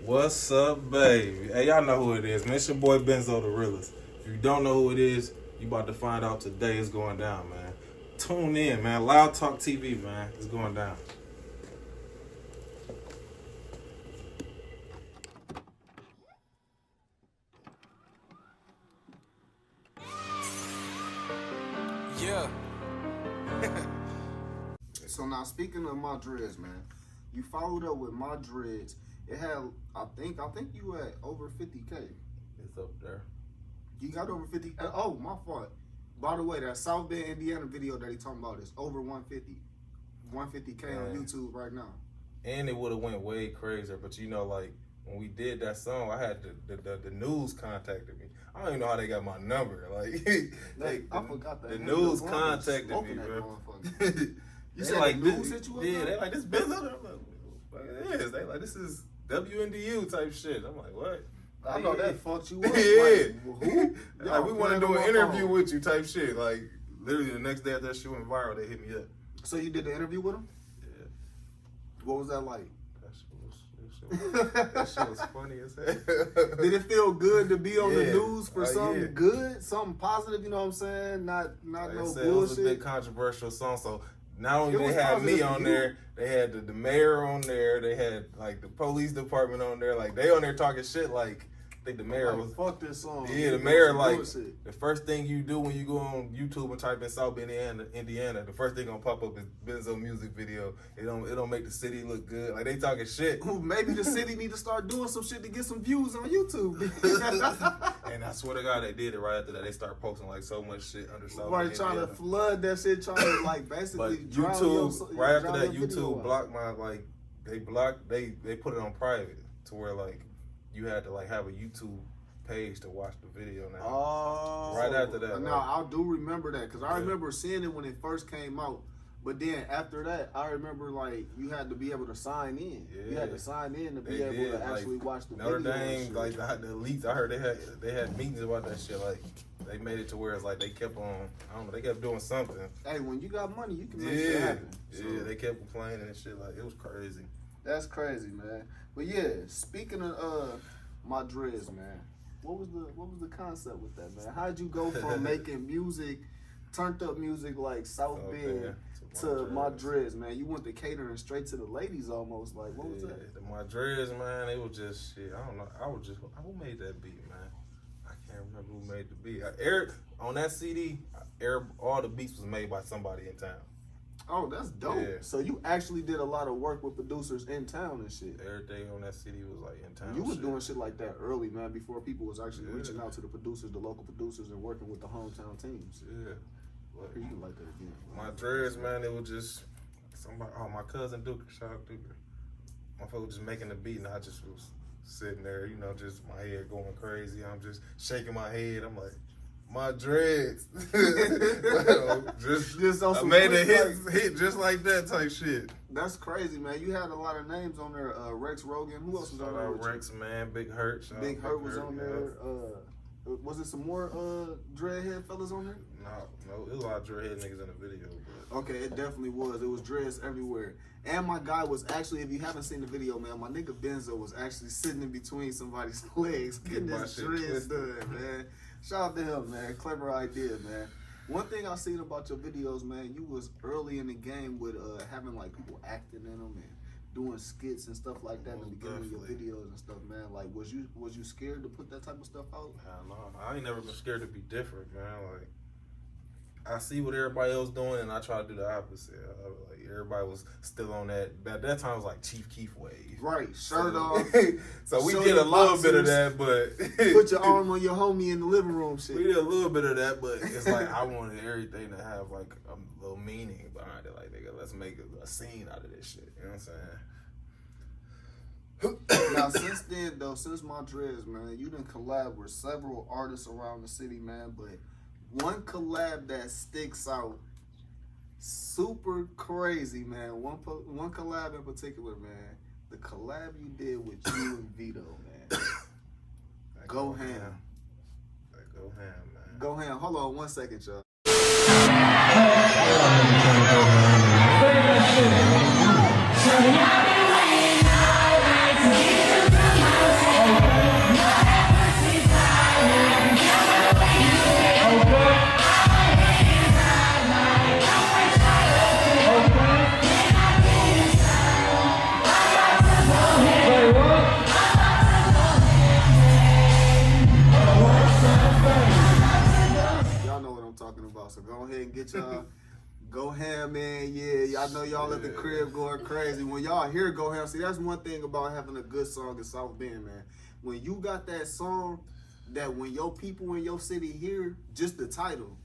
What's up, baby? Hey, y'all know who it is, man. It's your boy Benzo, the realest. If you don't know who it is, you about to find out today. It's going down, man. Tune in, man. Loud Talk TV, man. It's going down. Yeah. So now, speaking of my dreads, man, you followed up with my dreads. It had, I think you had over 50K. It's up there. You got over 50. Oh, my fault. By the way, that South Bend, Indiana video that he talking about is over 150. 150K on YouTube right now. And it would have went way crazier, but you know, like when we did that song, I had the news contacted me. I don't even know how they got my number. Like, I forgot that. The news contacted me, bro. You said like news hit you up? Yeah, they like this Benzo. I'm like, it is. They like this is WNDU type shit. I'm like, what? I know that fucked you up. Yeah. Like, who? Like we want to do an interview with you type shit. Like literally the next day after that shit went viral, they hit me up. So you did the interview with him? Yeah. What was that like? That shit was funny as hell. Did it feel good to be on the news for something yeah. good, something positive? You know what I'm saying? Not like no bullshit. It was a big controversial song, so not only they had me on there, they had the mayor on there, they had like the police department on there, like they on there talking shit. Like I think the mayor was fuck this song. Yeah, the mayor like the first thing you do when you go on YouTube and type in South Bend, Indiana, the first thing gonna pop up is Benzo music video. It don't make the city look good. Like they talking shit. Ooh, maybe the city need to start doing some shit to get some views on YouTube. And I swear to God, they did it right after that. They start posting like so much shit under South Bend. Right, trying to flood that shit, trying to like basically but drown YouTube right after that, video YouTube blocked my like they put it on private to where like you had to like have a YouTube page to watch the video now. Oh, right after that. No, I do remember that because I remember seeing it when it first came out. But then after that, I remember like you had to be able to sign in. Yeah. You had to sign in to be able to actually watch the video. Notre Dame, like the elites, I heard they had meetings about that shit. Like they made it to where it's like they kept on. I don't know. They kept doing something. Hey, when you got money, you can make shit happen. So, yeah, they kept complaining and shit. Like it was crazy. That's crazy, man. But yeah, speaking of my dreads, man. What was the concept with that, man? How'd you go from making music, turned up music like South Bend to my dreads, man? You went to catering straight to the ladies almost. Like, what was that? My dreads, man, it was just shit. I don't know. Who made that beat, man? I can't remember who made the beat. On that CD, all the beats was made by somebody in town. Oh, that's dope. Yeah. So you actually did a lot of work with producers in town and shit. Everything on that CD was like in town. You was doing shit like that early, man, before people was actually reaching out to the producers, the local producers, and working with the hometown teams. Yeah. Well, you can like that again. My dreads, man, it was just somebody. Oh, my cousin Duke, shout out Duke. My folks was just making the beat, and I just was sitting there, you know, just my head going crazy. I'm just shaking my head. I'm like, my dreads. just I made a hit just like that type shit. That's crazy, man. You had a lot of names on there. Rex Rogan. Who else was on there? Rex, man. Big Hurt. Big Hurt was on there. Was it some more dreadhead fellas on there? No. It was a lot of dreadhead niggas in the video. But. Okay, it definitely was. It was dreads everywhere. And my guy was actually, if you haven't seen the video, man, my nigga Benzo was actually sitting in between somebody's legs getting his dreads done, man. Shout out to him, man. Clever idea, man. One thing I seen about your videos, man, you was early in the game with having like people acting in them and doing skits and stuff like that in the beginning of your videos and stuff, man. Like, was you scared to put that type of stuff out? Hell no. I ain't never been scared to be different, man. Like, I see what everybody else doing, and I try to do the opposite. Like everybody was still on that. At that time, it was like Chief Keef wave. Right, shirt off. So we did a little bit of that, but put your arm on your homie in the living room. Shit. We did a little bit of that, but it's like I wanted everything to have like a little meaning behind it. Like, nigga, let's make a scene out of this shit. You know what I'm saying? Now, since then, though, since my dreads, man, you done collab with several artists around the city, man, but one collab that sticks out super crazy, man. One collab in particular, man. The collab you did with you and Vedo, man. Go ham. Go ham, man. Go ham. Hold on 1 second, y'all. See, I know y'all at the crib going crazy. When y'all hear Go Ham, see, that's one thing about having a good song in South Bend, man. When you got that song that when your people in your city hear just the title,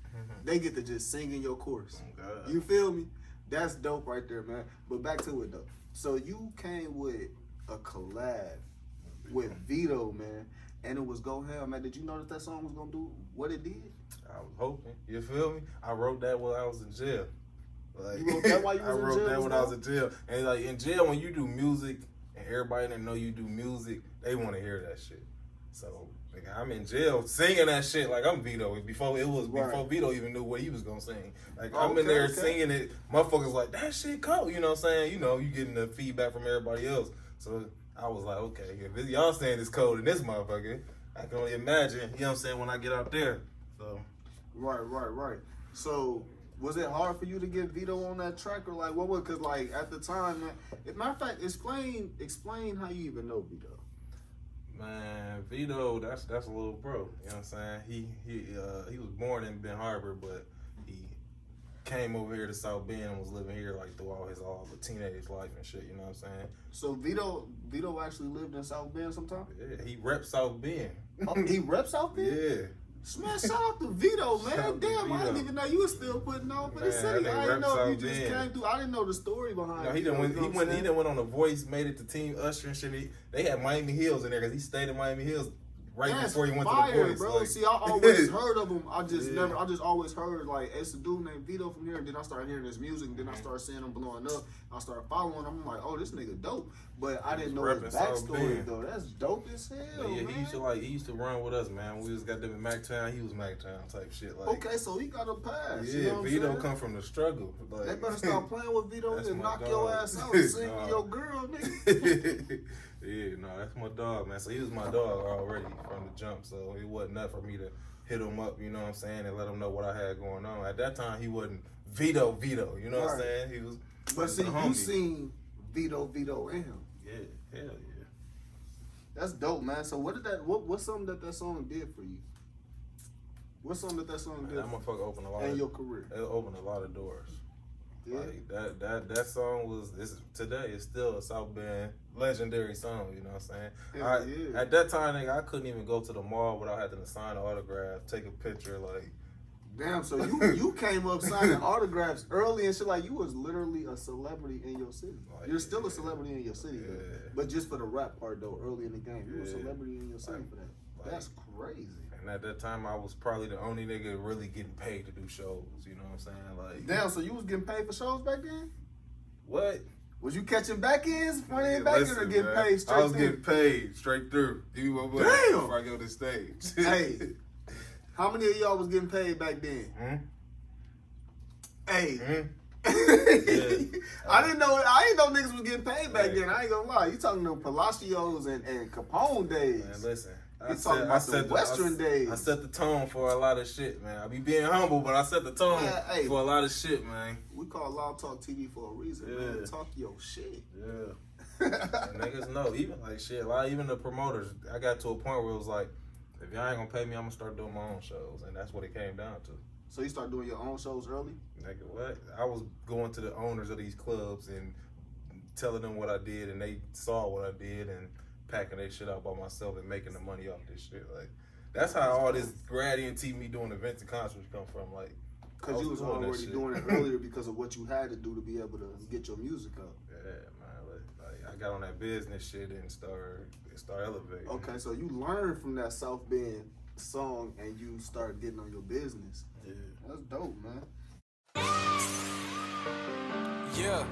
they get to just sing in your chorus. Oh, you feel me? That's dope right there, man. But back to it, though. So you came with a collab with Vedo, man, and it was Go Ham, man. Did you know that song was going to do what it did? I was hoping. You feel me? I wrote that while I was in jail. Like, You wrote that while you was I in wrote jail that as when well? I was in jail. And like in jail, when you do music and everybody that know you do music, they want to hear that shit. So nigga, I'm in jail singing that shit like I'm Vedo. Before Vedo even knew what he was gonna sing. Like I'm in there singing it. Motherfuckers like that shit cold. You know what I'm saying? You know, you getting the feedback from everybody else. So I was like, okay, if y'all saying it's cold in this motherfucker, I can only imagine. You know what I'm saying? When I get out there. So. Right. So, was it hard for you to get Vedo on that track, or like what was? Cause like at the time, man. Matter of fact, explain how you even know Vedo. Man, Vedo, that's a little bro. You know what I'm saying? He was born in Ben Harbor, but he came over here to South Bend and was living here like throughout his all the teenage life and shit. You know what I'm saying? So Vedo actually lived in South Bend sometime. Yeah, he repped South Bend. Oh, he reps South Bend. Yeah. Man, shout out to Vedo, man. Shout out to Damn, I Vedo. didn't even know you were still putting on for the Man, city. that nigga I didn't know if you reps just South Bend. came through. I didn't know the story behind No, it. he done went on The Voice, made it to Team Usher and shit. They had Miami Hills in there because he stayed in Miami Hills right before he went to The Voice. Bro. Like, See, I always heard of him. I just Yeah. I just always heard like it's a dude named Vedo from here. And then I started hearing his music. And then I started seeing him blowing up. I started following him. I'm like, oh, this nigga dope. But I didn't know his repping South backstory Bend. though. That's dope as hell, yeah, man. he used to run with us, man. We was got them in MacTown. He was MacTown type shit. Like, Okay, so he got a pass. yeah, you know what I'm Vedo saying? come from the struggle. Like, They better stop playing with Vedo That's and my knock dog. your ass out and sing Nah. with your girl, nigga. Yeah, no, that's my dog, man. So he was my dog already from the jump. So it wasn't enough for me to hit him up, you know what I'm saying, and let him know what I had going on. At that time, he wasn't Vedo, you know what I'm saying? He was. But see, the you homie. seen Vedo and him. Yeah, hell yeah. That's dope, man. So what's something that song did for you? What's something that song Man, did that motherfucker opened a lot. in of, your career? It opened a lot of doors. Yeah. Like that song was today is still a South Bend legendary song, you know what I'm saying? Yeah. At that time, nigga, I couldn't even go to the mall without having to sign an autograph, take a picture, like. Damn, so you came up signing autographs early and shit, like you was literally a celebrity in your city. Like, You're still a celebrity in your city, though. Yeah. But just for the rap part though, early in the game, you were a Yeah. celebrity in your city for that. Like- That's crazy. And at that time, I was probably the only nigga really getting paid to do shows. You know what I'm saying? Like, Damn, so you was getting paid for shows back then? what? Was you catching back ends, front end, Yeah, back end, or listen, getting man, paid straight I was through? getting paid straight through. Give me my money Damn. before I go to stage. Hey, how many of y'all was getting paid back then? Hmm? Hey. Hmm? I didn't know niggas was getting paid back Hey. then. I ain't gonna lie. You talking them Palacios and Capone days. Man, listen. You talking about the Western days. I set the tone for a lot of shit, man. I be being humble, but I set the tone Yeah, hey. for a lot of shit, man. We call Law Talk TV for a reason, man. Yeah. Talk your shit. Yeah. And niggas know, even like shit, even the promoters, I got to a point where it was like, if y'all ain't gonna pay me, I'm gonna start doing my own shows. And that's what it came down to. So you start doing your own shows early? Nigga, what? I was going to the owners of these clubs and telling them what I did, and they saw what I did and packing their shit out by myself and making the money off this shit. Like, that's how all this Gradian TV doing events and concerts come from. Like, Because you was doing that already shit. doing it earlier because of what you had to do to be able to get your music out. Yeah, man. Like I got on that business shit and start elevating. Okay, so you learned from that South Bend song and you start getting on your business. Yeah. That's dope, man. Yeah.